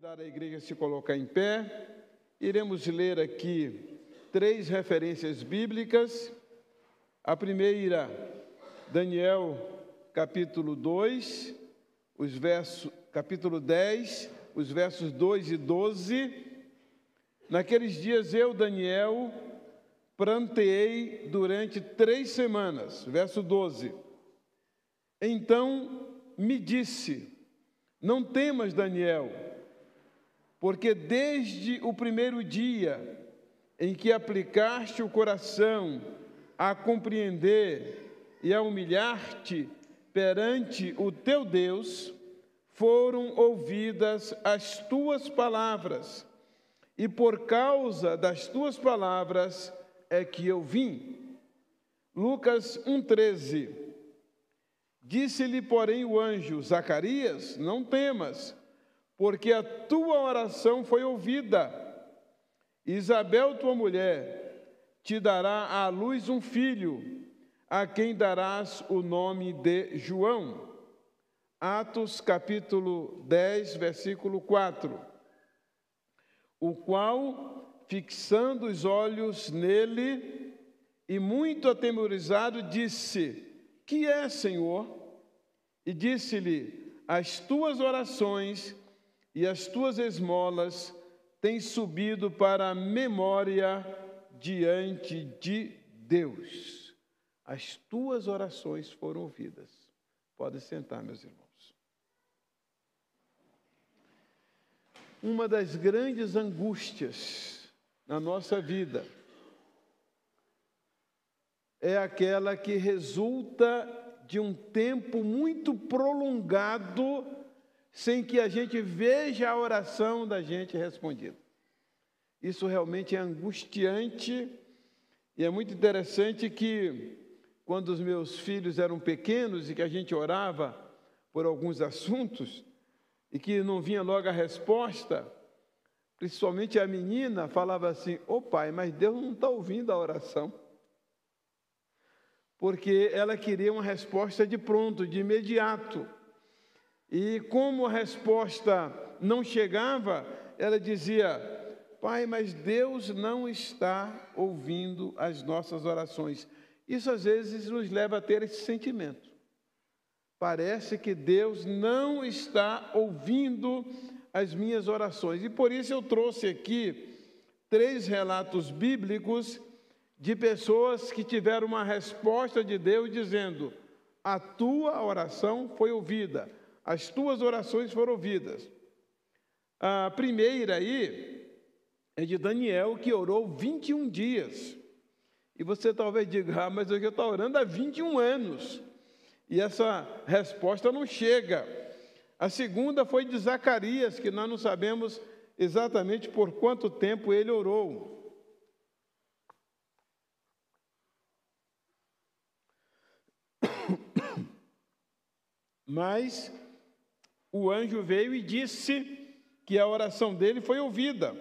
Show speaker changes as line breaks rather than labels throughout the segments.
Convidar a igreja a se colocar em pé. Iremos ler aqui 3 referências bíblicas. A primeira, Daniel, capítulo 2, capítulo 10, os versos 2 e 12. Naqueles dias eu, Daniel, pranteei durante 3 semanas. Verso 12. Então me disse: não temas, Daniel, porque desde o primeiro dia em que aplicaste o coração a compreender e a humilhar-te perante o teu Deus, foram ouvidas as tuas palavras, e por causa das tuas palavras é que eu vim. Lucas 1,13. Disse-lhe, porém, o anjo: Zacarias, não temas, porque a tua oração foi ouvida. Isabel, tua mulher, te dará à luz um filho, a quem darás o nome de João. Atos, capítulo 10, versículo 4. O qual, fixando os olhos nele, e muito atemorizado, disse: que é, Senhor? E disse-lhe: as tuas orações e as tuas esmolas têm subido para a memória diante de Deus. As tuas orações foram ouvidas. Pode sentar, meus irmãos. Uma das grandes angústias na nossa vida é aquela que resulta de um tempo muito prolongado sem que a gente veja a oração da gente respondida. Isso realmente é angustiante e é muito interessante que, quando os meus filhos eram pequenos e que a gente orava por alguns assuntos e que não vinha logo a resposta, principalmente a menina falava assim: ô pai, mas Deus não está ouvindo a oração. Porque ela queria uma resposta de pronto, de imediato. E como a resposta não chegava, ela dizia: pai, mas Deus não está ouvindo as nossas orações. Isso às vezes nos leva a ter esse sentimento. Parece que Deus não está ouvindo as minhas orações. E por isso eu trouxe aqui 3 relatos bíblicos de pessoas que tiveram uma resposta de Deus dizendo: a tua oração foi ouvida, as tuas orações foram ouvidas. A primeira aí é de Daniel, que orou 21 dias. E você talvez diga: mas eu já estou orando há 21 anos, e essa resposta não chega. A segunda foi de Zacarias, que nós não sabemos exatamente por quanto tempo ele orou. Mas o anjo veio e disse que a oração dele foi ouvida.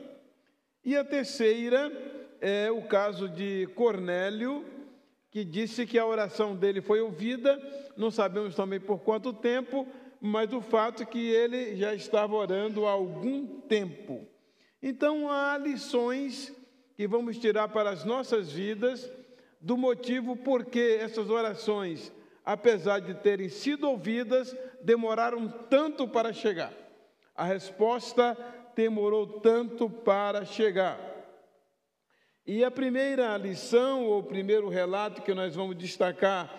E a terceira é o caso de Cornélio, que disse que a oração dele foi ouvida. Não sabemos também por quanto tempo, mas o fato é que ele já estava orando há algum tempo. Então há lições que vamos tirar para as nossas vidas do motivo por que essas orações, apesar de terem sido ouvidas, demoraram tanto para chegar. A resposta demorou tanto para chegar. E a primeira lição, ou o primeiro relato que nós vamos destacar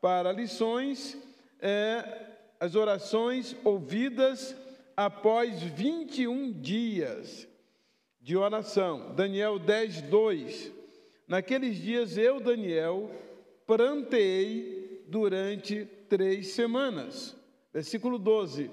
para lições, é as orações ouvidas após 21 dias de oração. Daniel 10, 2. Naqueles dias eu, Daniel, pranteei durante 3 semanas. Versículo 12.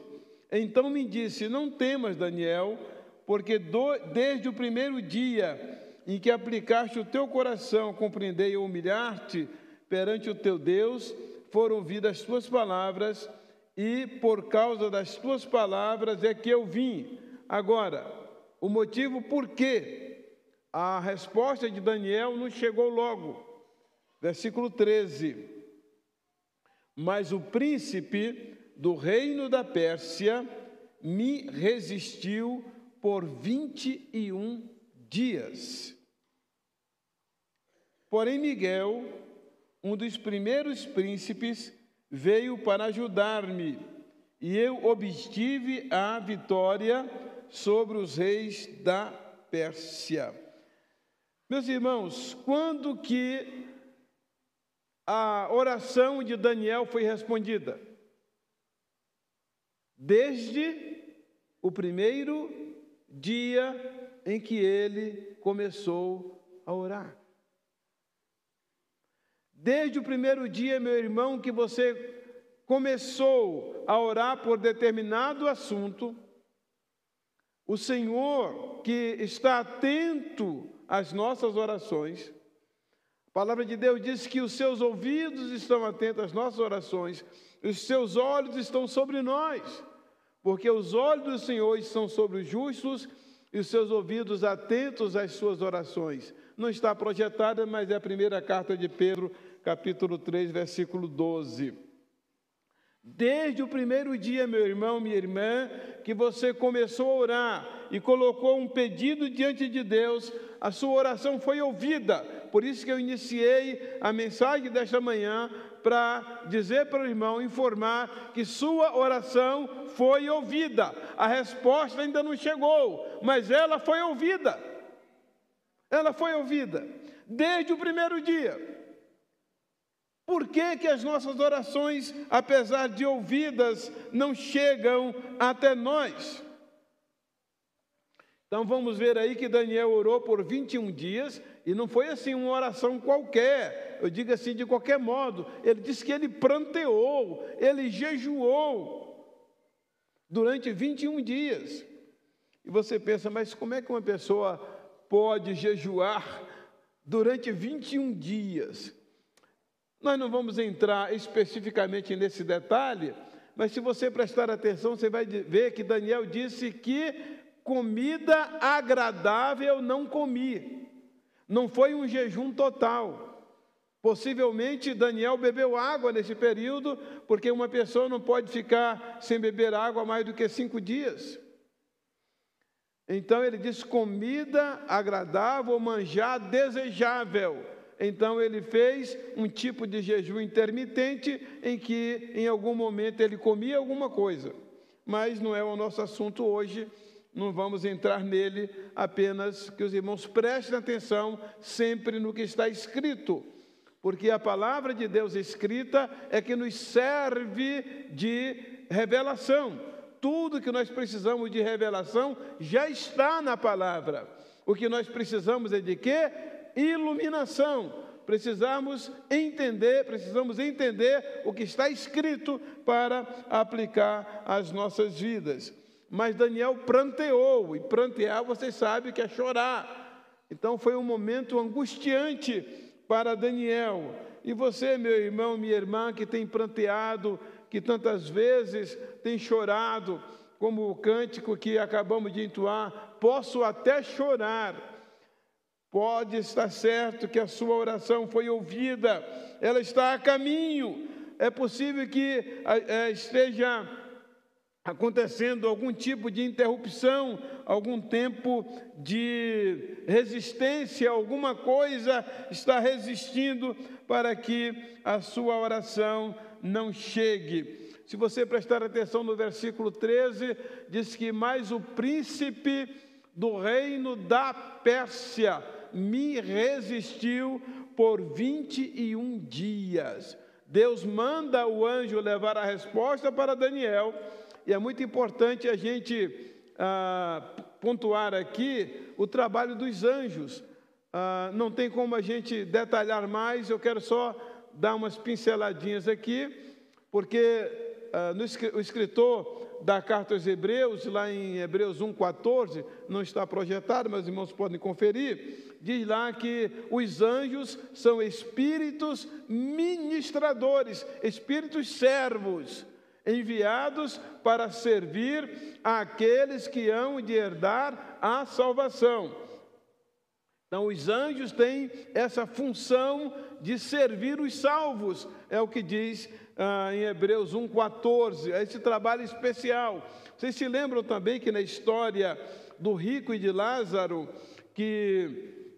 Então me disse: não temas, Daniel, porque desde o primeiro dia em que aplicaste o teu coração a compreender e humilhar-te perante o teu Deus, foram ouvidas as tuas palavras, e por causa das tuas palavras é que eu vim. Agora, o motivo por que a resposta de Daniel não chegou logo. Versículo 13. Mas o príncipe do reino da Pérsia me resistiu por 21 dias. Porém, Miguel, um dos primeiros príncipes, veio para ajudar-me, e eu obtive a vitória sobre os reis da Pérsia. Meus irmãos, quando que a oração de Daniel foi respondida? Desde o primeiro dia em que ele começou a orar. Desde o primeiro dia, meu irmão, que você começou a orar por determinado assunto, o Senhor, que está atento às nossas orações, a palavra de Deus diz que os seus ouvidos estão atentos às nossas orações, os seus olhos estão sobre nós, porque os olhos do Senhor estão sobre os justos e os seus ouvidos atentos às suas orações. Não está projetada, mas é a primeira carta de Pedro, capítulo 3, versículo 12. Desde o primeiro dia, meu irmão, minha irmã, que você começou a orar e colocou um pedido diante de Deus, a sua oração foi ouvida. Por isso que eu iniciei a mensagem desta manhã para dizer para o irmão, informar que sua oração foi ouvida. A resposta ainda não chegou, mas ela foi ouvida. Ela foi ouvida desde o primeiro dia. Por que que as nossas orações, apesar de ouvidas, não chegam até nós? Então vamos ver aí que Daniel orou por 21 dias, e não foi assim uma oração qualquer, eu digo assim de qualquer modo. Ele disse que ele pranteou, ele jejuou durante 21 dias. E você pensa, mas como é que uma pessoa pode jejuar durante 21 dias? Nós não vamos entrar especificamente nesse detalhe, mas se você prestar atenção, você vai ver que Daniel disse que comida agradável não comi. Não foi um jejum total. Possivelmente Daniel bebeu água nesse período, porque uma pessoa não pode ficar sem beber água mais do que 5 dias. Então ele diz comida agradável, manjar desejável. Então ele fez um tipo de jejum intermitente em que em algum momento ele comia alguma coisa. Mas não é o nosso assunto hoje, não vamos entrar nele, apenas que os irmãos prestem atenção sempre no que está escrito. Porque a palavra de Deus escrita é que nos serve de revelação. Tudo que nós precisamos de revelação já está na palavra. O que nós precisamos é de quê? Iluminação. Precisamos entender o que está escrito para aplicar às nossas vidas. Mas Daniel pranteou, e prantear vocês sabem que é chorar. Então foi um momento angustiante para Daniel. E você, meu irmão, minha irmã, que tem pranteado, que tantas vezes tem chorado, como o cântico que acabamos de entoar, posso até chorar. Pode estar certo que a sua oração foi ouvida, ela está a caminho. É possível que esteja acontecendo algum tipo de interrupção, algum tempo de resistência, alguma coisa está resistindo para que a sua oração não chegue. Se você prestar atenção no versículo 13, diz que mais o príncipe do reino da Pérsia me resistiu por 21 dias. Deus manda o anjo levar a resposta para Daniel, e é muito importante a gente pontuar aqui o trabalho dos anjos. Não tem como a gente detalhar mais, eu quero só dar umas pinceladinhas aqui, porque o escritor da carta aos Hebreus, lá em Hebreus 1,14, não está projetado, mas os irmãos podem conferir, diz lá que os anjos são espíritos ministradores, espíritos servos, enviados para servir àqueles que hão de herdar a salvação. Então, os anjos têm essa função de servir os salvos, é o que diz em Hebreus 1,14, é esse trabalho especial. Vocês se lembram também que na história do rico e de Lázaro, que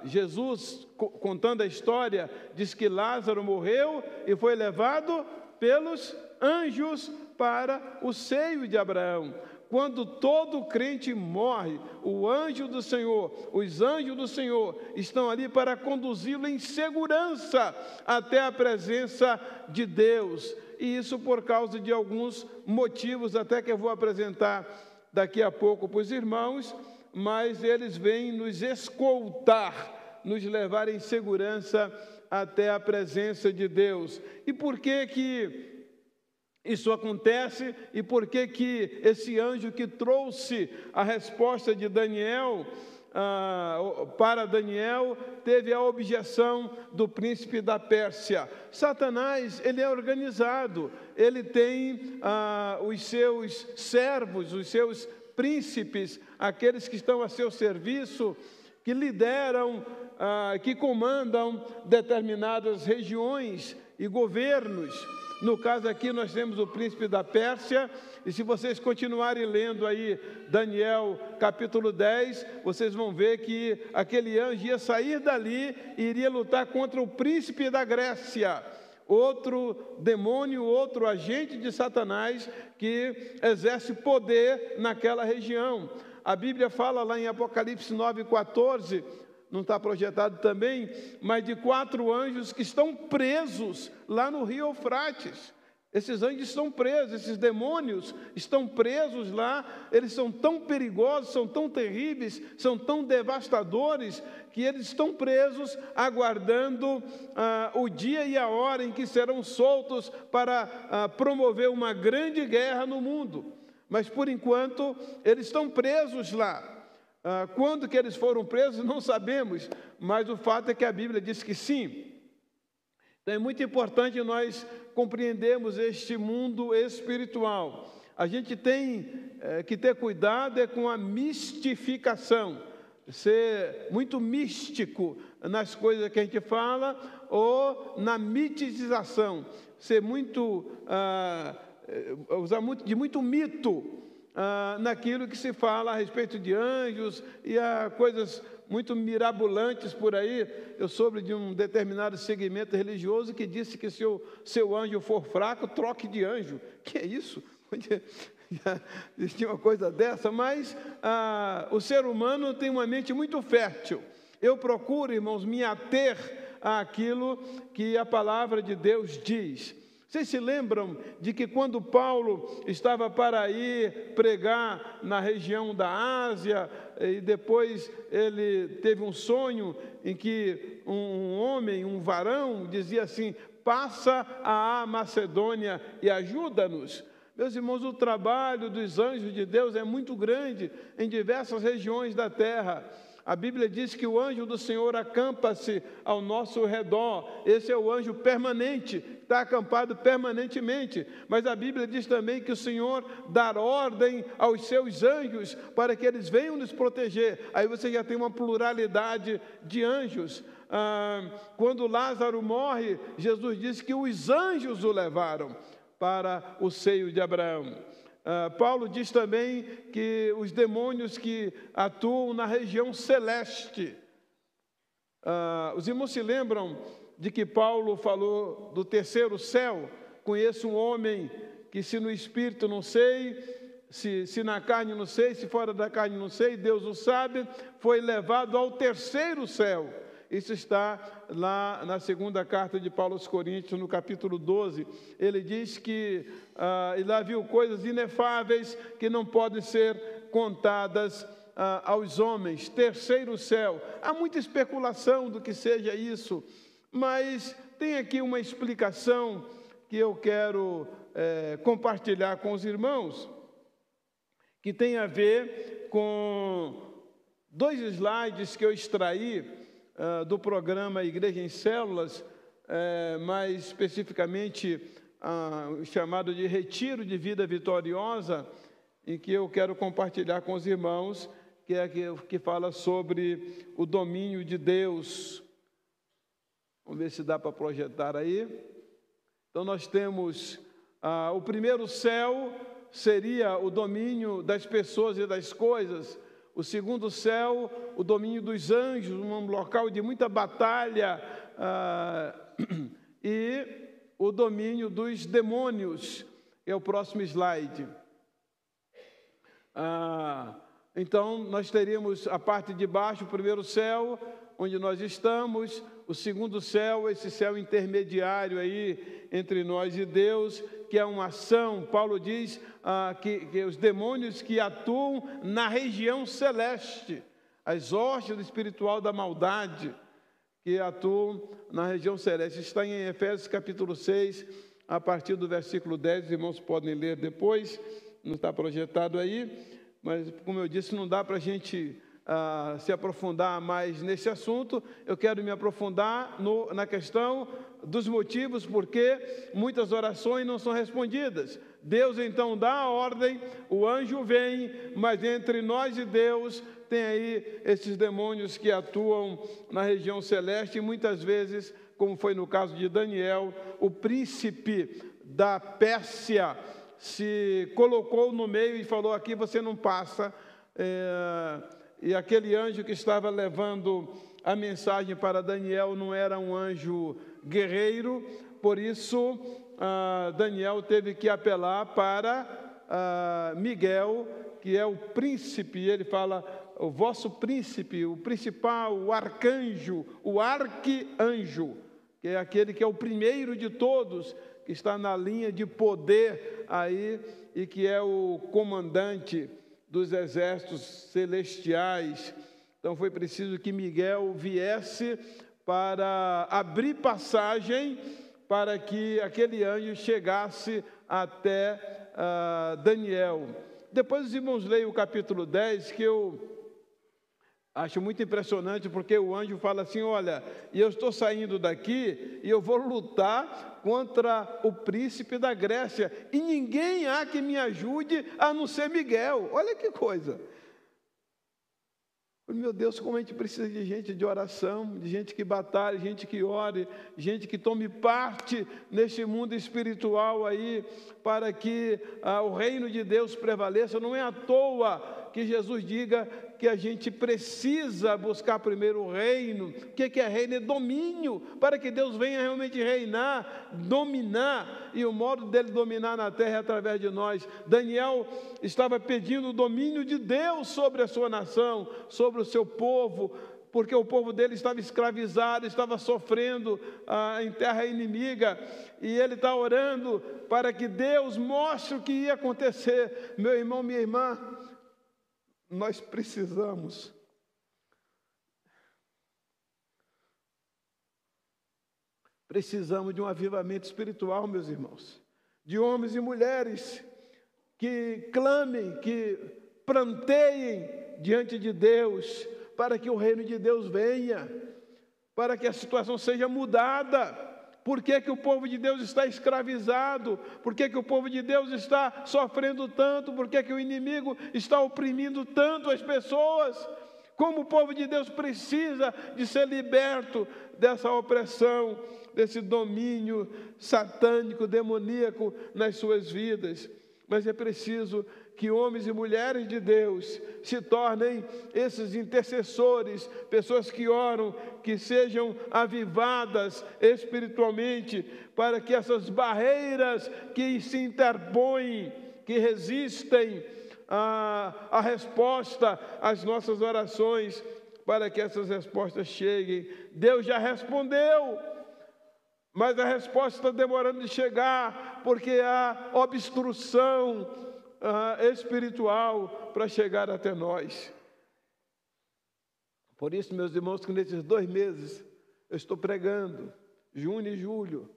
Jesus, contando a história, diz que Lázaro morreu e foi levado pelos anjos para o seio de Abraão. Quando todo crente morre, o anjo do Senhor, os anjos do Senhor estão ali para conduzi-lo em segurança até a presença de Deus. E isso por causa de alguns motivos, até que eu vou apresentar daqui a pouco para os irmãos, mas eles vêm nos escoltar, nos levar em segurança até a presença de Deus. E por que isso acontece? E por que esse anjo que trouxe a resposta de Daniel, para Daniel, teve a objeção do príncipe da Pérsia? Satanás, ele é organizado, ele tem os seus servos, os seus príncipes, aqueles que estão a seu serviço, que lideram, que comandam determinadas regiões e governos. No caso aqui nós temos o príncipe da Pérsia, e se vocês continuarem lendo aí Daniel capítulo 10, vocês vão ver que aquele anjo ia sair dali e iria lutar contra o príncipe da Grécia, outro demônio, outro agente de Satanás que exerce poder naquela região. A Bíblia fala lá em Apocalipse 9,14, não está projetado também, mas de 4 anjos que estão presos lá no rio Eufrates. Esses anjos estão presos, esses demônios estão presos lá, eles são tão perigosos, são tão terríveis, são tão devastadores, que eles estão presos, aguardando o dia e a hora em que serão soltos para promover uma grande guerra no mundo. Mas, por enquanto, eles estão presos lá. Quando que eles foram presos, não sabemos, mas o fato é que a Bíblia diz que sim. Então é muito importante nós compreendermos este mundo espiritual. A gente tem que ter cuidado com a mistificação, ser muito místico nas coisas que a gente fala, ou na mitização, ser muito, usar de muito mito naquilo que se fala a respeito de anjos e coisas muito mirabolantes por aí. Eu soube de um determinado segmento religioso que disse que se o seu anjo for fraco, troque de anjo. Que é isso? Já existia uma coisa dessa, mas o ser humano tem uma mente muito fértil. Eu procuro, irmãos, me ater àquilo que a palavra de Deus diz. Vocês se lembram de que quando Paulo estava para ir pregar na região da Ásia, e depois ele teve um sonho em que um homem, um varão, dizia assim: passa à Macedônia e ajuda-nos. Meus irmãos, o trabalho dos anjos de Deus é muito grande em diversas regiões da terra. A Bíblia diz que o anjo do Senhor acampa-se ao nosso redor. Esse é o anjo permanente, está acampado permanentemente. Mas a Bíblia diz também que o Senhor dá ordem aos seus anjos para que eles venham nos proteger. Aí você já tem uma pluralidade de anjos. Quando Lázaro morre, Jesus disse que os anjos o levaram para o seio de Abraão. Paulo diz também que os demônios que atuam na região celeste. Os irmãos se lembram de que Paulo falou do terceiro céu? Conheço um homem que, se no espírito não sei, se na carne não sei, se fora da carne não sei, Deus o sabe, foi levado ao terceiro céu. Isso está lá na segunda carta de Paulo aos Coríntios, no capítulo 12. Ele diz que e lá viu coisas inefáveis que não podem ser contadas aos homens. Terceiro céu. Há muita especulação do que seja isso, mas tem aqui uma explicação que eu quero compartilhar com os irmãos, que tem a ver com 2 slides que eu extraí do programa Igreja em Células, mais especificamente chamado de Retiro de Vida Vitoriosa, em que eu quero compartilhar com os irmãos, que fala sobre o domínio de Deus. Vamos ver se dá para projetar aí. Então nós temos o primeiro céu seria o domínio das pessoas e das coisas. O segundo céu, o domínio dos anjos, um local de muita batalha, e o domínio dos demônios, é o próximo slide. Então, nós teríamos a parte de baixo, o primeiro céu, onde nós estamos, o segundo céu, esse céu intermediário aí entre nós e Deus, que é uma ação. Paulo diz que os demônios que atuam na região celeste, as hostes espiritual da maldade, que atuam na região celeste. Está em Efésios capítulo 6, a partir do versículo 10, os irmãos podem ler depois, não está projetado aí, mas, como eu disse, não dá para a gente se aprofundar mais nesse assunto. Eu quero me aprofundar na questão dos motivos porque muitas orações não são respondidas. Deus então dá a ordem, o anjo vem, mas entre nós e Deus tem aí esses demônios que atuam na região celeste, e muitas vezes, como foi no caso de Daniel, o príncipe da Pérsia se colocou no meio e falou: aqui você não passa. E aquele anjo que estava levando a mensagem para Daniel não era um anjo guerreiro, por isso Daniel teve que apelar para Miguel, que é o príncipe. Ele fala: o vosso príncipe, o principal, o arcanjo, o arquianjo, que é aquele que é o primeiro de todos, que está na linha de poder aí e que é o comandante dos exércitos celestiais. Então foi preciso que Miguel viesse para abrir passagem para que aquele anjo chegasse até Daniel. Depois os irmãos leiam o capítulo 10, que eu acho muito impressionante, porque o anjo fala assim: olha, eu estou saindo daqui e eu vou lutar contra o príncipe da Grécia, e ninguém há que me ajude a não ser Miguel. Olha que coisa. Meu Deus, como a gente precisa de gente de oração, de gente que batalhe, gente que ore, gente que tome parte neste mundo espiritual aí, para que o reino de Deus prevaleça. Não é à toa que Jesus diga que a gente precisa buscar primeiro o reino. O que é reino? É domínio, para que Deus venha realmente reinar, dominar, e o modo dele dominar na terra é através de nós. Daniel estava pedindo o domínio de Deus sobre a sua nação, sobre o seu povo, porque o povo dele estava escravizado, estava sofrendo em terra inimiga, e ele está orando para que Deus mostre o que ia acontecer. Meu irmão, minha irmã, nós precisamos de um avivamento espiritual, meus irmãos, de homens e mulheres que clamem, que planteiem diante de Deus, para que o reino de Deus venha, para que a situação seja mudada. Por que o povo de Deus está escravizado? Por que o povo de Deus está sofrendo tanto? Por que o inimigo está oprimindo tanto as pessoas? Como o povo de Deus precisa de ser liberto dessa opressão, desse domínio satânico, demoníaco nas suas vidas. Mas é preciso que homens e mulheres de Deus se tornem esses intercessores, pessoas que oram, que sejam avivadas espiritualmente, para que essas barreiras que se interpõem, que resistem à resposta às nossas orações, para que essas respostas cheguem. Deus já respondeu, mas a resposta está demorando de chegar, porque há obstrução espiritual para chegar até nós. Por isso, meus irmãos, que nesses 2 meses eu estou pregando, junho e julho,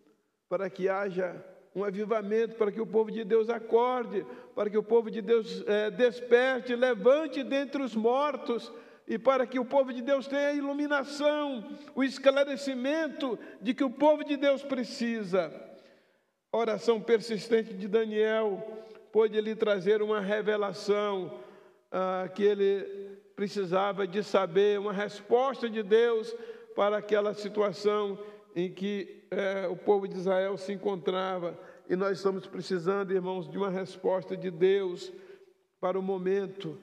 para que haja um avivamento, para que o povo de Deus acorde, para que o povo de Deus desperte, levante dentre os mortos, e para que o povo de Deus tenha a iluminação, o esclarecimento de que o povo de Deus precisa. A oração persistente de Daniel pôde lhe trazer uma revelação, que ele precisava de saber uma resposta de Deus para aquela situação em que o povo de Israel se encontrava. E nós estamos precisando, irmãos, de uma resposta de Deus para o momento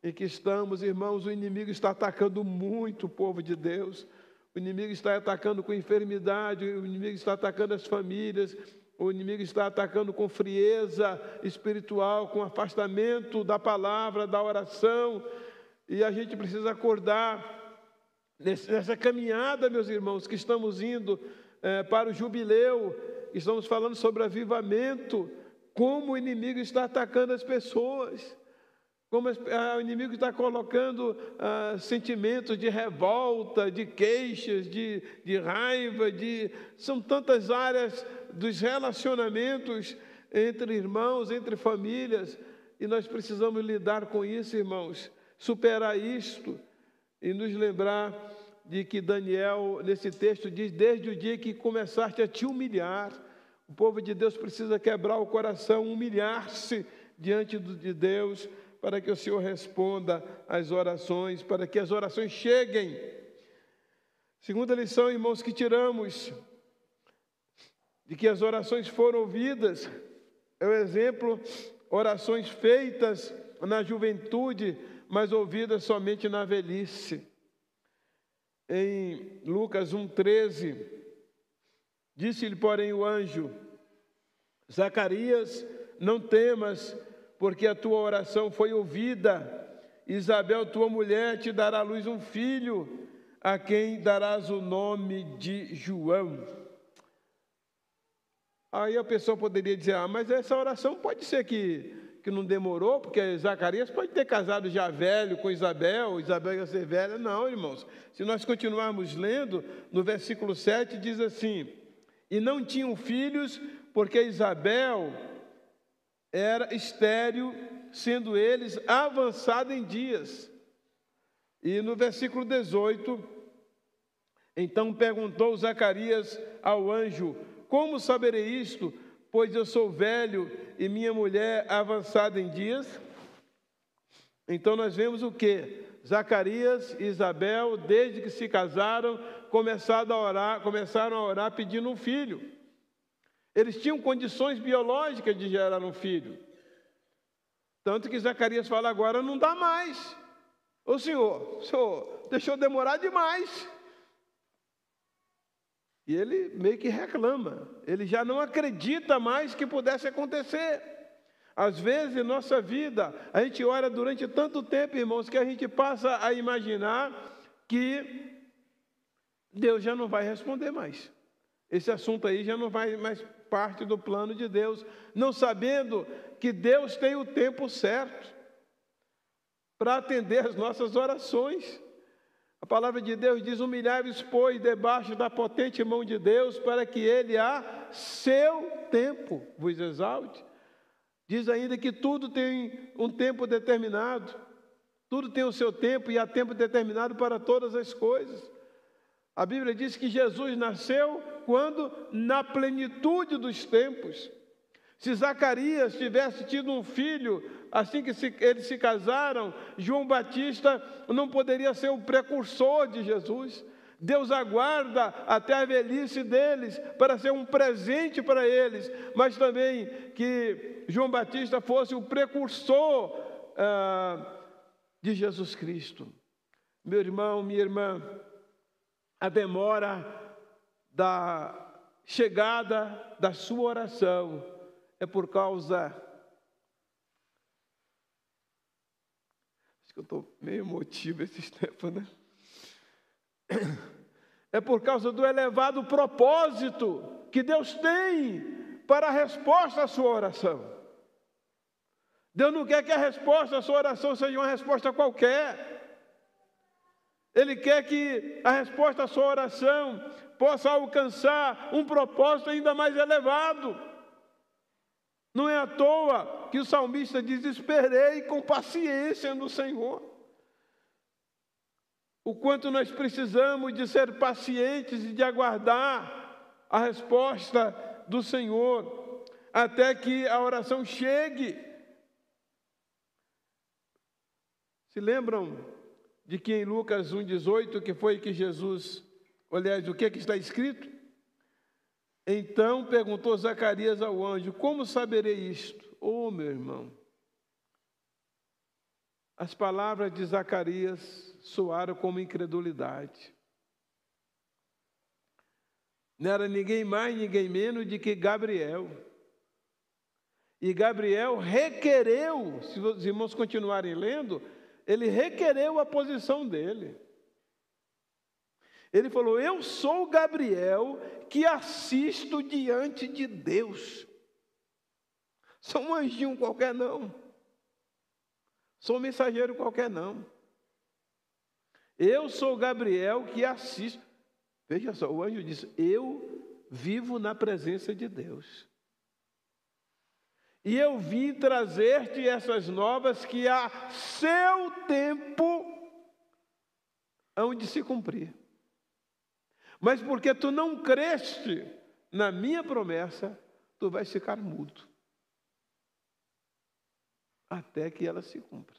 em que estamos. Irmãos, o inimigo está atacando muito o povo de Deus. O inimigo está atacando com enfermidade, o inimigo está atacando as famílias, o inimigo está atacando com frieza espiritual, com afastamento da palavra, da oração. E a gente precisa acordar nessa caminhada, meus irmãos, que estamos indo para o jubileu, estamos falando sobre avivamento, como o inimigo está atacando as pessoas, como o inimigo está colocando sentimentos de revolta, de queixas, de raiva, são tantas áreas dos relacionamentos entre irmãos, entre famílias, e nós precisamos lidar com isso, irmãos, superar isto e nos lembrar de que Daniel, nesse texto, diz: desde o dia que começaste a te humilhar. O povo de Deus precisa quebrar o coração, humilhar-se diante de Deus, para que o Senhor responda às orações, para que as orações cheguem. Segunda lição, irmãos, que tiramos de que as orações foram ouvidas, é o exemplo, orações feitas na juventude, mas ouvidas somente na velhice. Em Lucas 1,13, disse-lhe, porém, o anjo: Zacarias, não temas, porque a tua oração foi ouvida. Isabel, tua mulher, te dará à luz um filho, a quem darás o nome de João. Aí a pessoa poderia dizer: mas essa oração pode ser que não demorou, porque Zacarias pode ter casado já velho com Isabel ia ser velha. Não, irmãos, se nós continuarmos lendo, no versículo 7 diz assim: e não tinham filhos, porque Isabel era estéril, sendo eles avançados em dias. E no versículo 18, então perguntou Zacarias ao anjo: como saberei isto, pois eu sou velho e minha mulher avançada em dias? Então nós vemos o quê? Zacarias e Isabel, desde que se casaram, começaram a orar pedindo um filho. Eles tinham condições biológicas de gerar um filho. Tanto que Zacarias fala: agora não dá mais. Ô senhor deixou demorar demais. E ele meio que reclama. Ele já não acredita mais que pudesse acontecer. Às vezes, em nossa vida, a gente ora durante tanto tempo, irmãos, que a gente passa a imaginar que Deus já não vai responder mais. Esse assunto aí já não vai mais parte do plano de Deus, não sabendo que Deus tem o tempo certo para atender as nossas orações. A palavra de Deus diz: humilhai-vos, pois, debaixo da potente mão de Deus, para que Ele, a seu tempo, vos exalte. Diz ainda que tudo tem um tempo determinado, tudo tem o seu tempo e há tempo determinado para todas as coisas. A Bíblia diz que Jesus nasceu quando? Na plenitude dos tempos. Se Zacarias tivesse tido um filho, assim que eles se casaram, João Batista não poderia ser o precursor de Jesus. Deus aguarda até a velhice deles para ser um presente para eles, mas também que João Batista fosse o precursor de Jesus Cristo. Meu irmão, minha irmã, a demora da chegada da sua oração é por causa... Acho que eu estou meio emotivo esses tempos, né? É por causa do elevado propósito que Deus tem para a resposta à sua oração. Deus não quer que a resposta à sua oração seja uma resposta qualquer. Ele quer que a resposta à sua oração possa alcançar um propósito ainda mais elevado. Não é à toa que o salmista diz: esperei com paciência no Senhor. O quanto nós precisamos de ser pacientes e de aguardar a resposta do Senhor, até que a oração chegue. Se lembram de que em Lucas 1,18, que foi que Jesus, aliás, o que está escrito? Então perguntou Zacarias ao anjo: como saberei isto? Oh, meu irmão, as palavras de Zacarias soaram como incredulidade. Não era ninguém mais, ninguém menos de que Gabriel. E Gabriel requereu, se os irmãos continuarem lendo, ele requereu a posição dele. Ele falou: eu sou Gabriel que assisto diante de Deus. Sou um anjinho qualquer não. Sou um mensageiro qualquer não. Eu sou Gabriel que assisto. Veja só, o anjo disse: eu vivo na presença de Deus. E eu vim trazer-te essas novas que a seu tempo hão de se cumprir. Mas porque tu não creste na minha promessa, tu vais ficar mudo. Até que ela se cumpra.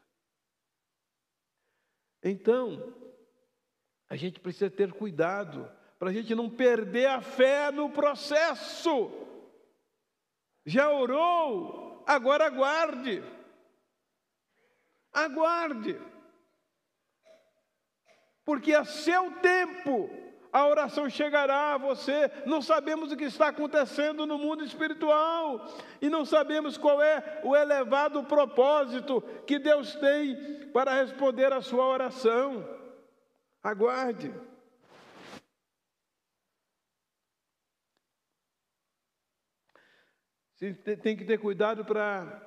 Então, a gente precisa ter cuidado para a gente não perder a fé no processo. Já orou? Agora aguarde. Aguarde. Porque a seu tempo a oração chegará a você. Não sabemos o que está acontecendo no mundo espiritual. E não sabemos qual é o elevado propósito que Deus tem para responder a sua oração. Aguarde. Você tem que ter cuidado para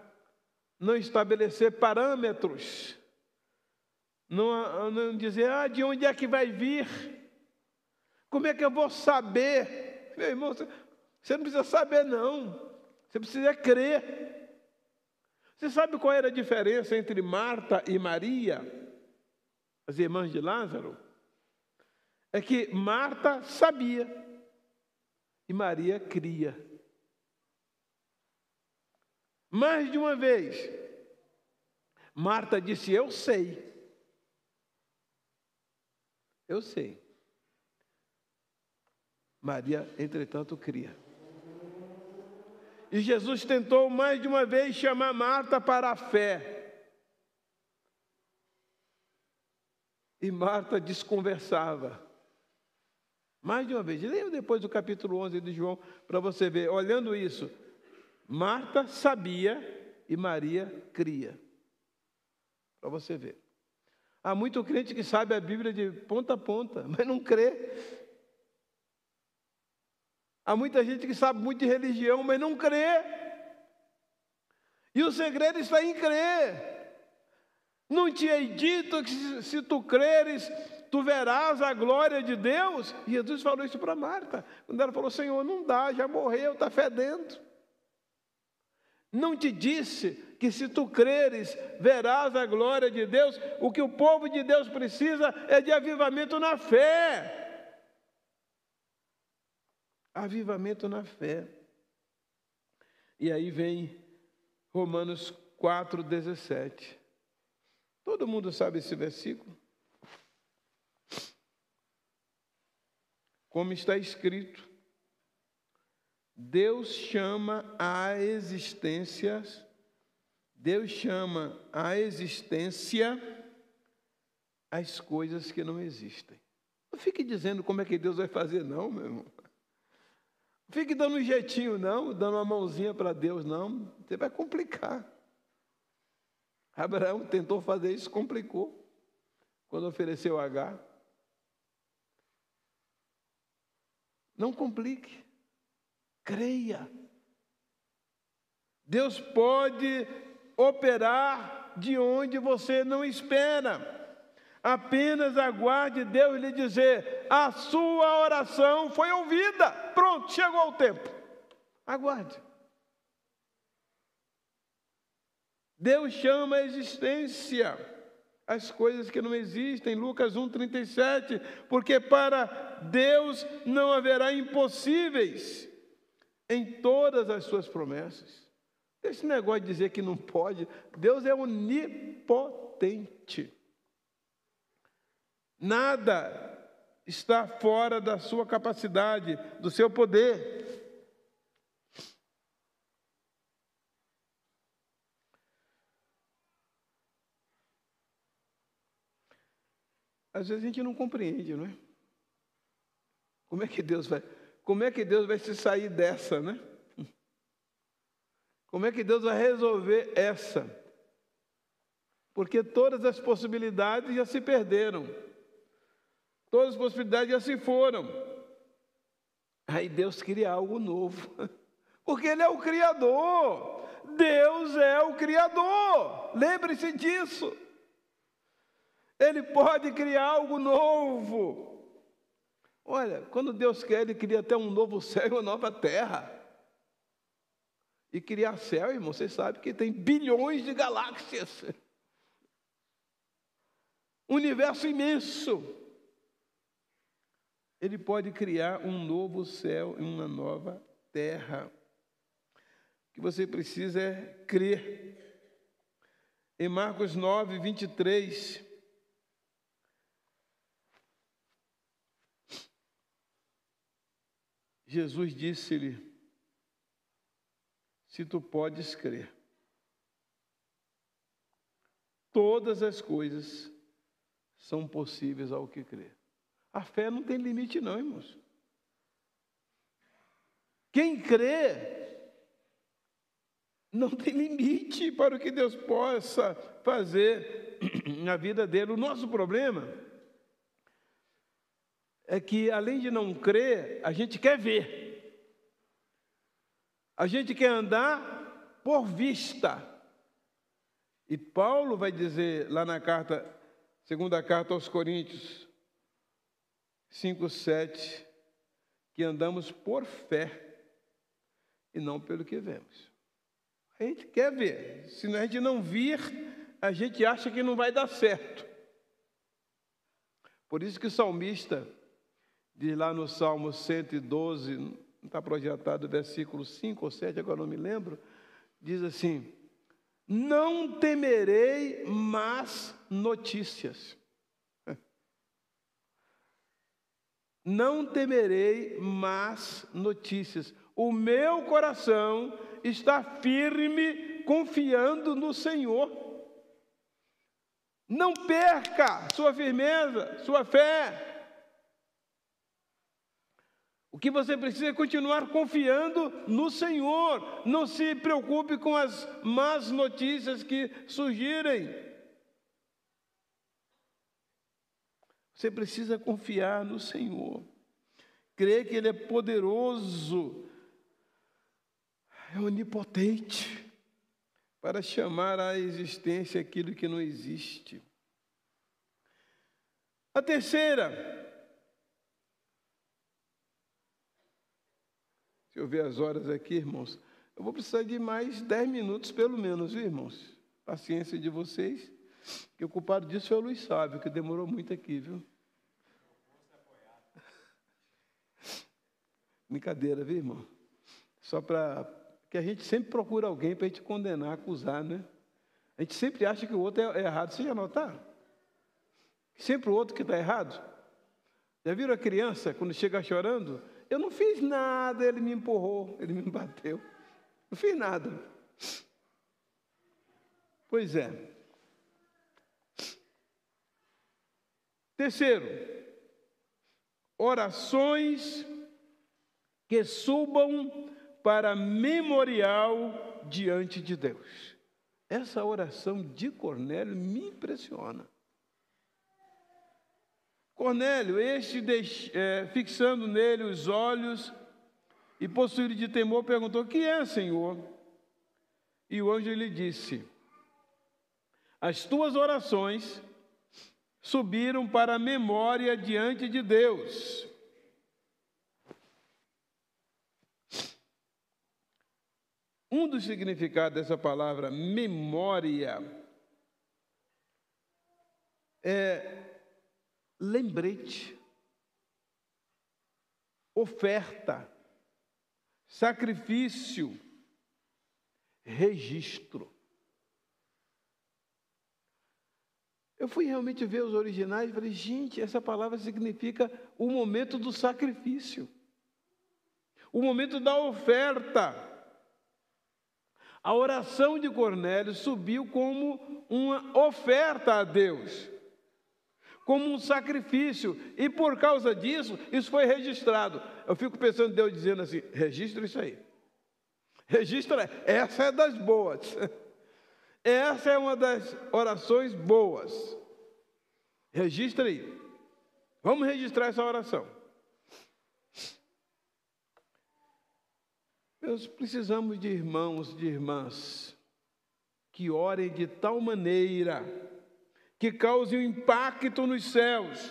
não estabelecer parâmetros. Não dizer: de onde é que vai vir? Como é que eu vou saber? Meu irmão, você não precisa saber, não. Você precisa crer. Você sabe qual era a diferença entre Marta e Maria, as irmãs de Lázaro? É que Marta sabia e Maria cria. Mais de uma vez, Marta disse: eu sei. Eu sei. Maria, entretanto, cria. E Jesus tentou mais de uma vez chamar Marta para a fé. E Marta desconversava. Mais de uma vez. Leia depois do capítulo 11 de João, para você ver. Olhando isso, Marta sabia e Maria cria. Para você ver. Há muito crente que sabe a Bíblia de ponta a ponta, mas não crê. Há muita gente que sabe muito de religião, mas não crê. E o segredo está em crer. Não te hei dito que se tu creres, tu verás a glória de Deus? E Jesus falou isso para Marta. Quando ela falou: Senhor, não dá, já morreu, está fedendo. Não te disse que se tu creres, verás a glória de Deus? O que o povo de Deus precisa é de avivamento na fé. Avivamento na fé. E aí vem Romanos 4,17. Todo mundo sabe esse versículo? Como está escrito: Deus chama à existência as coisas que não existem. Não fique dizendo como é que Deus vai fazer, não, meu irmão. Não fique dando um jeitinho, não, dando uma mãozinha para Deus, não. Você vai complicar. Abraão tentou fazer isso, complicou, quando ofereceu Agar. Não complique. Creia. Deus pode operar de onde você não espera. Apenas aguarde Deus lhe dizer: a sua oração foi ouvida. Pronto, chegou o tempo. Aguarde. Deus chama a existência as coisas que não existem. Lucas 1,37. Porque para Deus não haverá impossíveis em todas as suas promessas. Esse negócio de dizer que não pode, Deus é onipotente. Nada está fora da sua capacidade, do seu poder. Às vezes a gente não compreende, não é? Como é que Deus vai se sair dessa, né? Como é que Deus vai resolver essa? Porque todas as possibilidades já se perderam. Todas as possibilidades já se foram. Aí Deus cria algo novo. Porque Ele é o Criador. Deus é o Criador. Lembre-se disso. Ele pode criar algo novo. Olha, quando Deus quer, Ele cria até um novo céu e uma nova terra. E criar céu, irmão, vocês sabem que tem bilhões de galáxias. Universo imenso. Ele pode criar um novo céu e uma nova terra. O que você precisa é crer. Em Marcos 9, 23, Jesus disse-lhe: se tu podes crer, todas as coisas são possíveis ao que crê. A fé não tem limite não, irmãos. Quem crê não tem limite para o que Deus possa fazer na vida dele. O nosso problema é que, além de não crer, a gente quer ver. A gente quer andar por vista. E Paulo vai dizer lá na carta, segunda carta aos Coríntios 5:7, que andamos por fé e não pelo que vemos. A gente quer ver. Se a gente não vir, a gente acha que não vai dar certo. Por isso que o salmista diz lá no Salmo 112, não está projetado, versículo 5 ou 7, agora não me lembro, diz assim: não temerei más notícias. Não temerei más notícias. O meu coração está firme, confiando no Senhor. Não perca sua firmeza, sua fé. O que você precisa é continuar confiando no Senhor. Não se preocupe com as más notícias que surgirem. Você precisa confiar no Senhor. Crer que Ele é poderoso, é onipotente, para chamar à existência aquilo que não existe. A terceira, deixa eu ver as horas aqui, irmãos. Eu vou precisar de mais 10 minutos, pelo menos, viu, irmãos? Paciência de vocês. Que o culpado disso foi o Luiz Sábio, que demorou muito aqui, viu? Brincadeira, viu, irmão? Só para... que a gente sempre procura alguém para a gente condenar, acusar, né? A gente sempre acha que o outro é errado. Vocês já notaram? Sempre o outro que está errado. Já viram a criança, quando chega chorando? Eu não fiz nada, ele me empurrou, ele me bateu. Não fiz nada. Pois é. Terceiro, orações que subam para memorial diante de Deus. Essa oração de Cornélio me impressiona. Cornélio, fixando nele os olhos e possuído de temor, perguntou: que é, Senhor? E o anjo lhe disse: as tuas orações subiram para a memória diante de Deus. Um dos significados dessa palavra memória é lembrete, oferta, sacrifício, registro. Eu fui realmente ver os originais e falei, gente, essa palavra significa o momento do sacrifício, o momento da oferta. A oração de Cornélio subiu como uma oferta a Deus, como um sacrifício, e por causa disso, isso foi registrado. Eu fico pensando Deus dizendo assim, registra isso aí. Registra, essa é das boas. Essa é uma das orações boas. Registra aí. Vamos registrar essa oração. Nós precisamos de irmãos, de irmãs, que orem de tal maneira que cause um impacto nos céus,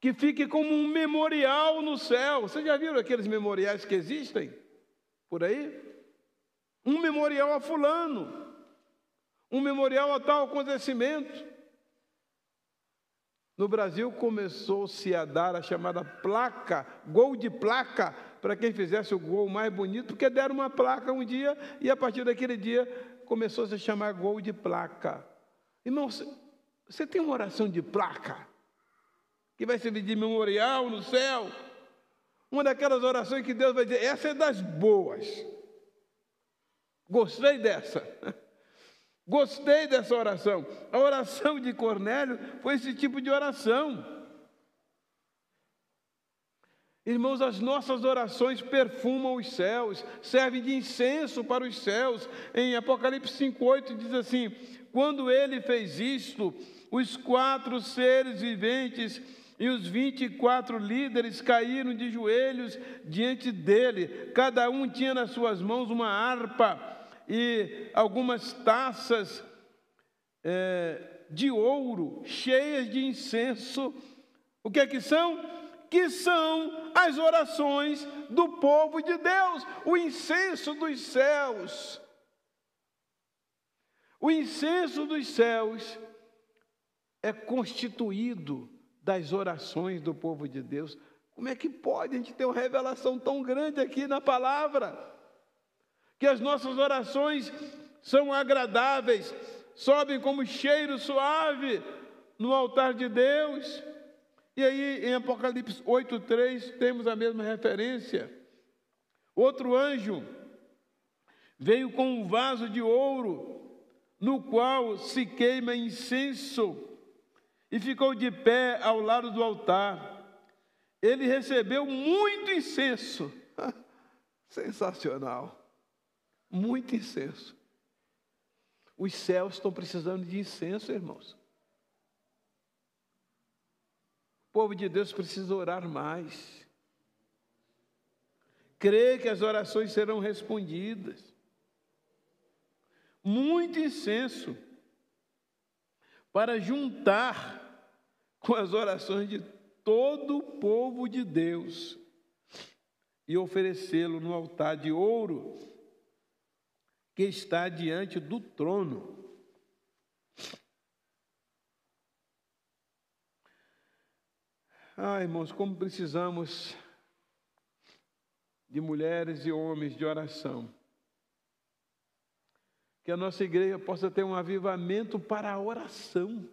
que fique como um memorial no céu. Vocês já viram aqueles memoriais que existem por aí? Um memorial a fulano, um memorial a tal acontecimento. No Brasil começou-se a dar a chamada placa, gol de placa, para quem fizesse o gol mais bonito, porque deram uma placa um dia, e a partir daquele dia começou-se a chamar gol de placa. Irmão, você tem uma oração de placa, que vai servir de memorial no céu? Uma daquelas orações que Deus vai dizer, essa é das boas. Gostei dessa. Gostei dessa oração. A oração de Cornélio foi esse tipo de oração. Irmãos, as nossas orações perfumam os céus, servem de incenso para os céus. Em Apocalipse 5:8 diz assim, quando ele fez isto, os 4 seres viventes e os 24 líderes caíram de joelhos diante dele. Cada um tinha nas suas mãos uma harpa e algumas taças de ouro cheias de incenso. O que é que são? Que são as orações do povo de Deus, o incenso dos céus. O incenso dos céus é constituído das orações do povo de Deus. Como é que pode a gente ter uma revelação tão grande aqui na palavra? Que as nossas orações são agradáveis, sobem como cheiro suave no altar de Deus. E aí, em Apocalipse 8:3, temos a mesma referência. Outro anjo veio com um vaso de ouro, no qual se queima incenso, e ficou de pé ao lado do altar. Ele recebeu muito incenso. Sensacional. Muito incenso. Os céus estão precisando de incenso, irmãos. O povo de Deus precisa orar mais. Crê que as orações serão respondidas. Muito incenso para juntar com as orações de todo o povo de Deus e oferecê-lo no altar de ouro que está diante do trono. Irmãos, como precisamos de mulheres e homens de oração. Que a nossa igreja possa ter um avivamento para a oração.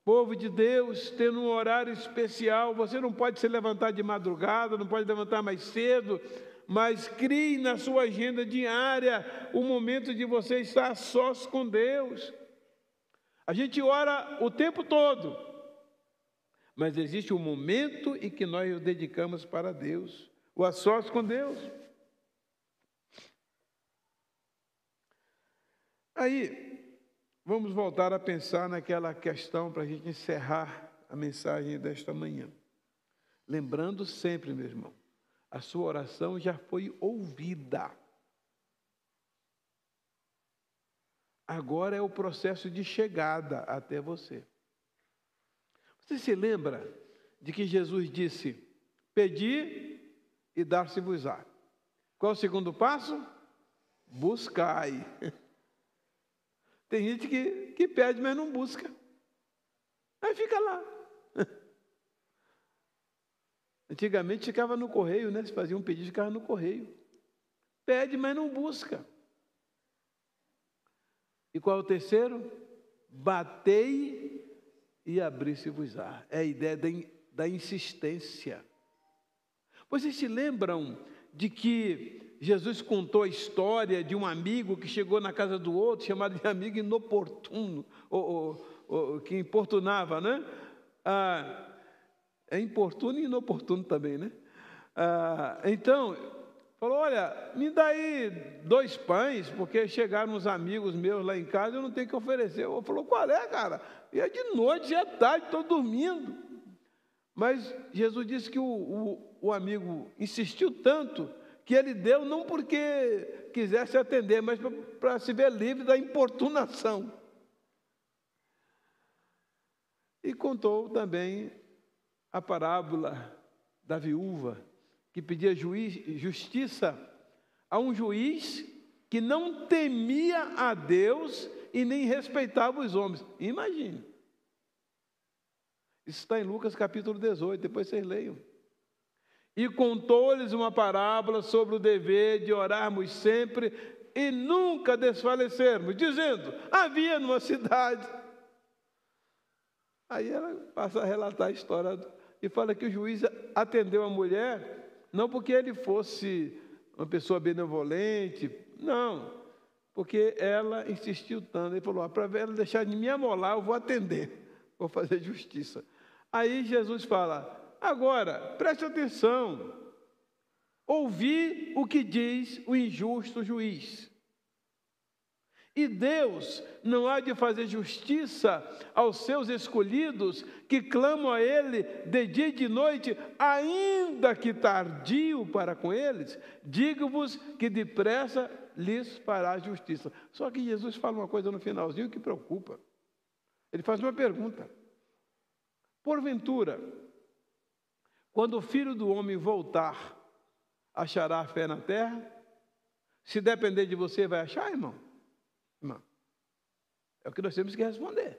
Povo de Deus, tendo um horário especial, você não pode se levantar de madrugada, não pode levantar mais cedo, mas crie na sua agenda diária o momento de você estar a sós com Deus. A gente ora o tempo todo, mas existe um momento em que nós o dedicamos para Deus, o a sós com Deus. Aí, vamos voltar a pensar naquela questão para a gente encerrar a mensagem desta manhã. Lembrando sempre, meu irmão, a sua oração já foi ouvida. Agora é o processo de chegada até você. Você se lembra de que Jesus disse, pedi e dar-se-vos-á. Qual é o segundo passo? Buscai. Tem gente que pede, mas não busca. Aí fica lá. Antigamente ficava no correio, né? Se fazia um pedido, ficava no correio. Pede, mas não busca. E qual é o terceiro? Batei e abri-se-vos-á. É a ideia da insistência. Vocês se lembram de que Jesus contou a história de um amigo que chegou na casa do outro, chamado de amigo inoportuno, que importunava, né? É importuno e inoportuno também, né? Então, falou, olha, me dá aí 2 pães, porque chegaram uns amigos meus lá em casa, eu não tenho que oferecer. Eu falou, qual é, cara? E é de noite, já é tarde, estou dormindo. Mas Jesus disse que o amigo insistiu tanto que ele deu não porque quisesse atender, mas para se ver livre da importunação. E contou também a parábola da viúva, que pedia justiça a um juiz que não temia a Deus e nem respeitava os homens. Imagine. Isso está em Lucas capítulo 18, depois vocês leiam. E contou-lhes uma parábola sobre o dever de orarmos sempre e nunca desfalecermos, dizendo, havia numa cidade. Aí ela passa a relatar a história e fala que o juiz atendeu a mulher, não porque ele fosse uma pessoa benevolente, não, porque ela insistiu tanto. Ele falou, para ela deixar de me amolar, eu vou atender, vou fazer justiça. Aí Jesus fala, agora, preste atenção, ouvi o que diz o injusto juiz. E Deus não há de fazer justiça aos seus escolhidos, que clamam a Ele de dia e de noite, ainda que tardio para com eles, digo-vos que depressa lhes fará justiça. Só que Jesus fala uma coisa no finalzinho que preocupa. Ele faz uma pergunta. Porventura, quando o Filho do Homem voltar, achará fé na terra? Se depender de você, vai achar, irmão? Irmão, é o que nós temos que responder.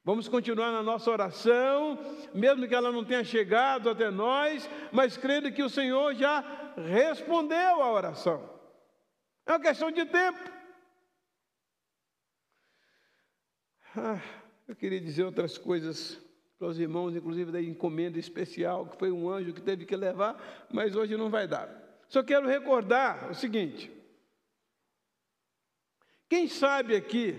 Vamos continuar na nossa oração, mesmo que ela não tenha chegado até nós, mas crendo que o Senhor já respondeu à oração. É uma questão de tempo. Eu queria dizer outras coisas para os irmãos, inclusive da encomenda especial, que foi um anjo que teve que levar, mas hoje não vai dar. Só quero recordar o seguinte. Quem sabe aqui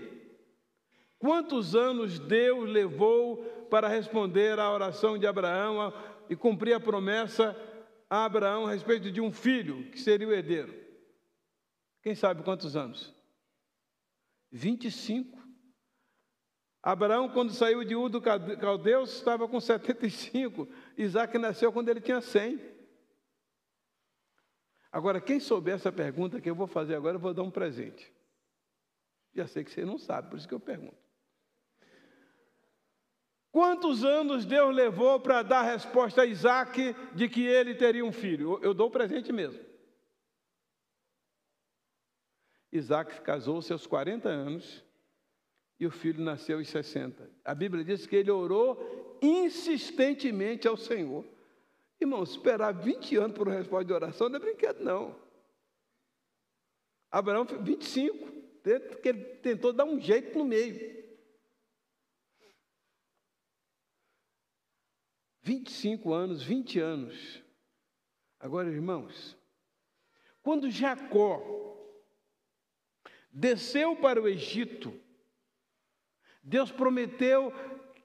quantos anos Deus levou para responder à oração de Abraão e cumprir a promessa a Abraão a respeito de um filho que seria o herdeiro? Quem sabe quantos anos? 25. Abraão, quando saiu de Ur do Caldeus, estava com 75. Isaac nasceu quando ele tinha 100. Agora, quem souber essa pergunta que eu vou fazer agora, eu vou dar um presente. Já sei que você não sabe, por isso que eu pergunto. Quantos anos Deus levou para dar a resposta a Isaac de que ele teria um filho? Eu dou o presente mesmo. Isaac casou-se aos 40 anos e o filho nasceu aos 60. A Bíblia diz que ele orou insistentemente ao Senhor. Irmão, esperar 20 anos por uma resposta de oração não é brinquedo, não. Abraão, 25. Que ele tentou dar um jeito no meio. 25 anos, 20 anos. Agora, irmãos, quando Jacó desceu para o Egito, Deus prometeu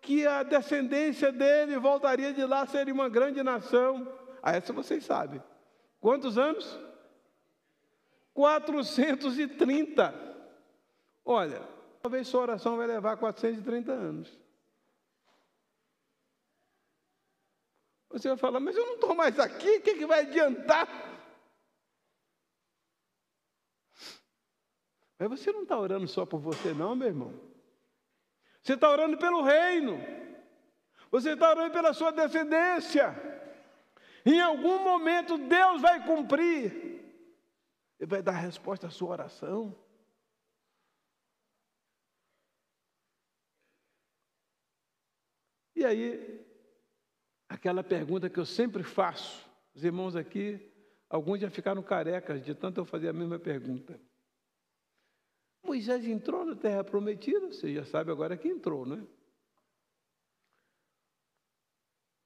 que a descendência dele voltaria de lá, seria uma grande nação. Essa vocês sabem. Quantos anos? 430. Olha, talvez sua oração vai levar 430 anos. Você vai falar, mas eu não estou mais aqui, o que vai adiantar? Mas você não está orando só por você não, meu irmão. Você está orando pelo reino. Você está orando pela sua descendência. Em algum momento Deus vai cumprir. Ele vai dar resposta à sua oração. E aí, aquela pergunta que eu sempre faço, os irmãos aqui, alguns já ficaram carecas de tanto eu fazer a mesma pergunta. Moisés entrou na terra prometida, você já sabe agora que entrou, né?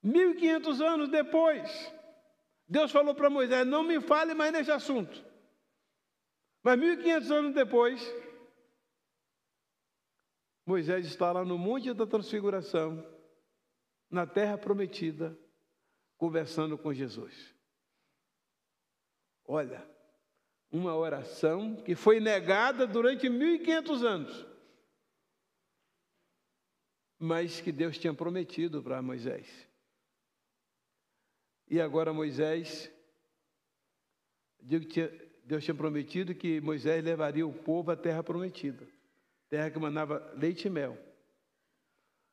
1500 anos depois, Deus falou para Moisés, não me fale mais nesse assunto. Mas 1500 anos depois, Moisés está lá no Monte da Transfiguração, na terra prometida, conversando com Jesus. Olha, uma oração que foi negada durante 1500 anos, mas que Deus tinha prometido para Moisés. E agora Moisés, Deus tinha prometido que Moisés levaria o povo à terra prometida, terra que mandava leite e mel.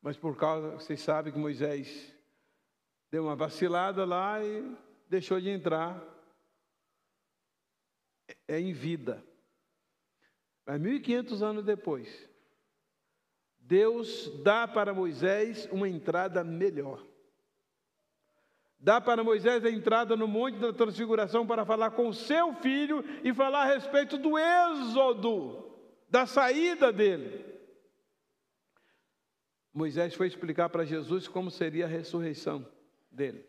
Mas por causa, vocês sabem que Moisés deu uma vacilada lá e deixou de entrar em vida. Mas 1500 anos depois, Deus dá para Moisés uma entrada melhor. Dá para Moisés a entrada no Monte da Transfiguração para falar com seu filho e falar a respeito do êxodo, da saída dele. Moisés foi explicar para Jesus como seria a ressurreição dele.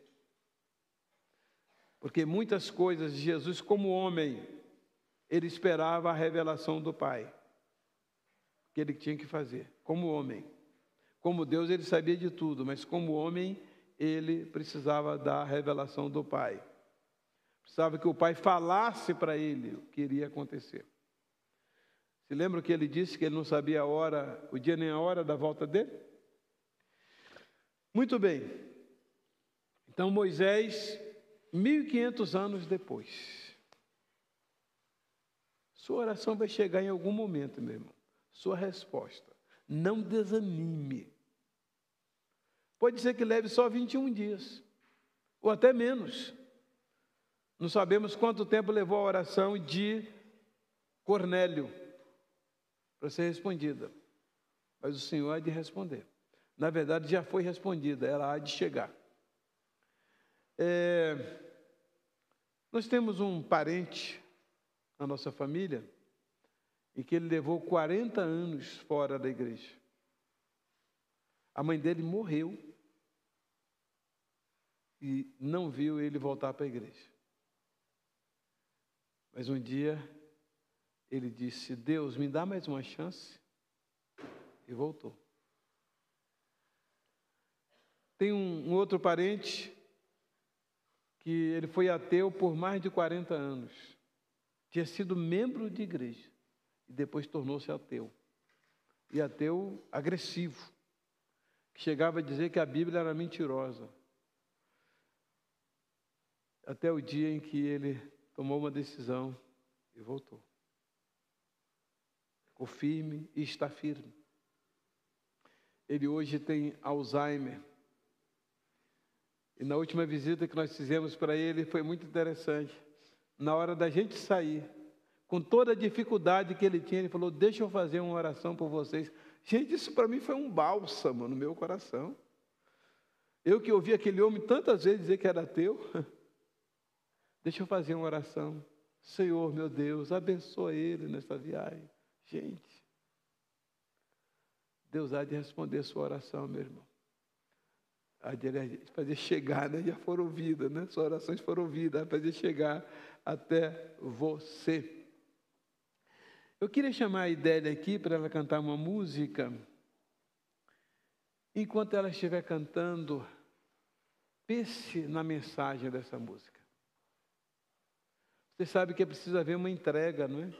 Porque muitas coisas de Jesus como homem, ele esperava a revelação do Pai, que ele tinha que fazer, como homem. Como Deus, ele sabia de tudo, mas como homem, ele precisava da revelação do Pai. Precisava que o Pai falasse para ele o que iria acontecer. Se lembra que ele disse que ele não sabia a hora, o dia nem a hora da volta dele? Muito bem. Então Moisés, 1500 anos depois, sua oração vai chegar em algum momento, meu irmão. Sua resposta. Não desanime. Pode ser que leve só 21 dias, ou até menos. Não sabemos quanto tempo levou a oração de Cornélio para ser respondida. Mas o Senhor há de responder. Na verdade, já foi respondida, ela há de chegar. Nós temos um parente na nossa família e que ele levou 40 anos fora da igreja. A mãe dele morreu e não viu ele voltar para a igreja. Mas um dia ele disse, Deus, me dá mais uma chance, e voltou. Tem um outro parente que ele foi ateu por mais de 40 anos. Tinha sido membro de igreja e depois tornou-se ateu. E ateu agressivo, que chegava a dizer que a Bíblia era mentirosa. Até o dia em que ele tomou uma decisão e voltou. Ficou firme e está firme. Ele hoje tem Alzheimer. E na última visita que nós fizemos para ele foi muito interessante. Na hora da gente sair, com toda a dificuldade que ele tinha, ele falou, deixa eu fazer uma oração por vocês. Gente, isso para mim foi um bálsamo no meu coração. Eu que ouvi aquele homem tantas vezes dizer que era ateu. Deixa eu fazer uma oração. Senhor, meu Deus, abençoa ele nessa viagem. Gente, Deus há de responder a sua oração, meu irmão. Há de fazer chegar, né? Já foram ouvidas, né? Suas orações foram ouvidas, há de fazer chegar até você. Eu queria chamar a Idélia aqui para ela cantar uma música. Enquanto ela estiver cantando, pense na mensagem dessa música. Você sabe que é preciso haver uma entrega, não é?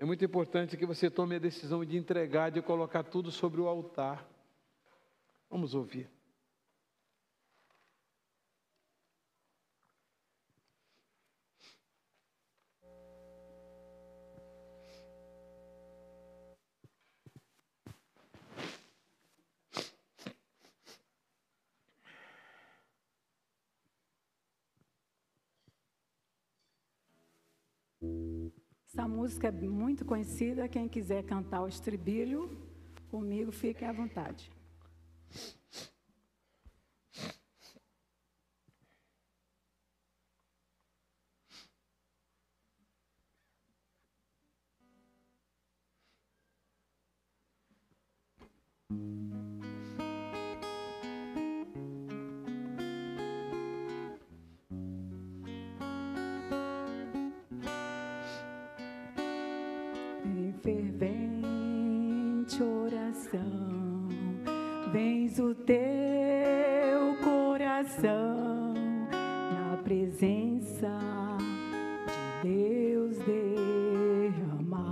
É muito importante que você tome a decisão de entregar, de colocar tudo sobre o altar. Vamos ouvir.
Essa música é muito conhecida. Quem quiser cantar o estribilho comigo, fique à vontade. Em fervente oração, vens o teu coração na presença de Deus derramar,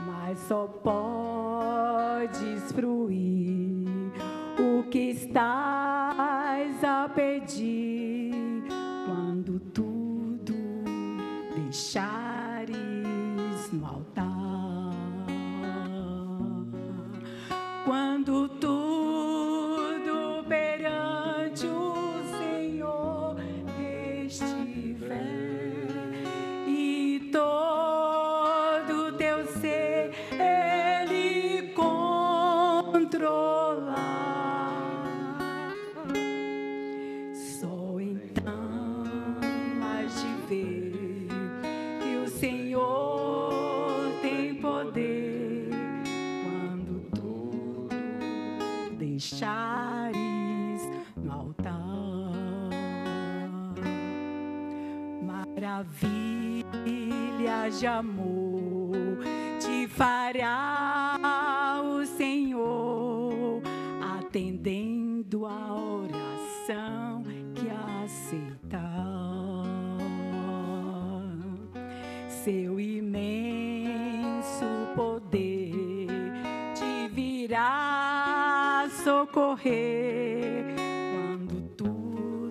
mas só podes fruir o que estás a pedir quando tudo deixares no altar. Quando tudo perante o Senhor estiver e todo teu ser Ele controlar, só então has de ver que o Senhor tem poder quando tudo deixares no altar. Maravilhas de amor te fará o Senhor, atendendo a oração que aceitar. Seu imenso poder te virá socorrer quando tudo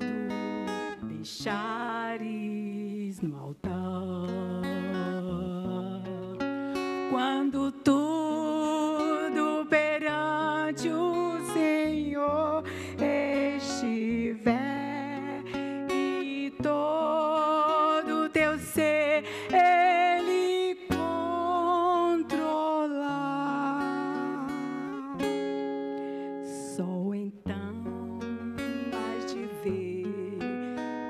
deixares no altar. Quando tudo perante o Senhor estiver e todo teu ser Ele controlar, só então has de ver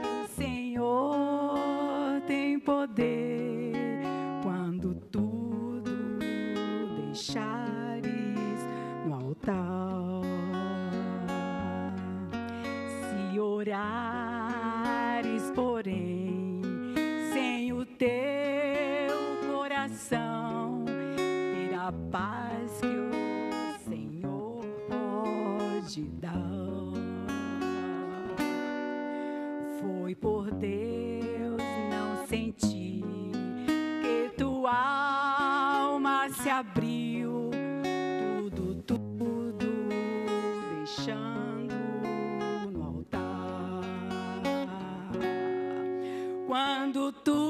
que o Senhor tem poder quando tudo deixares no altar. Se orares, porém, sem o teu coração, terá paz que o Senhor pode dar. Foi por Deus não sentir que tua alma se abriu, tudo deixando no altar. Quando tu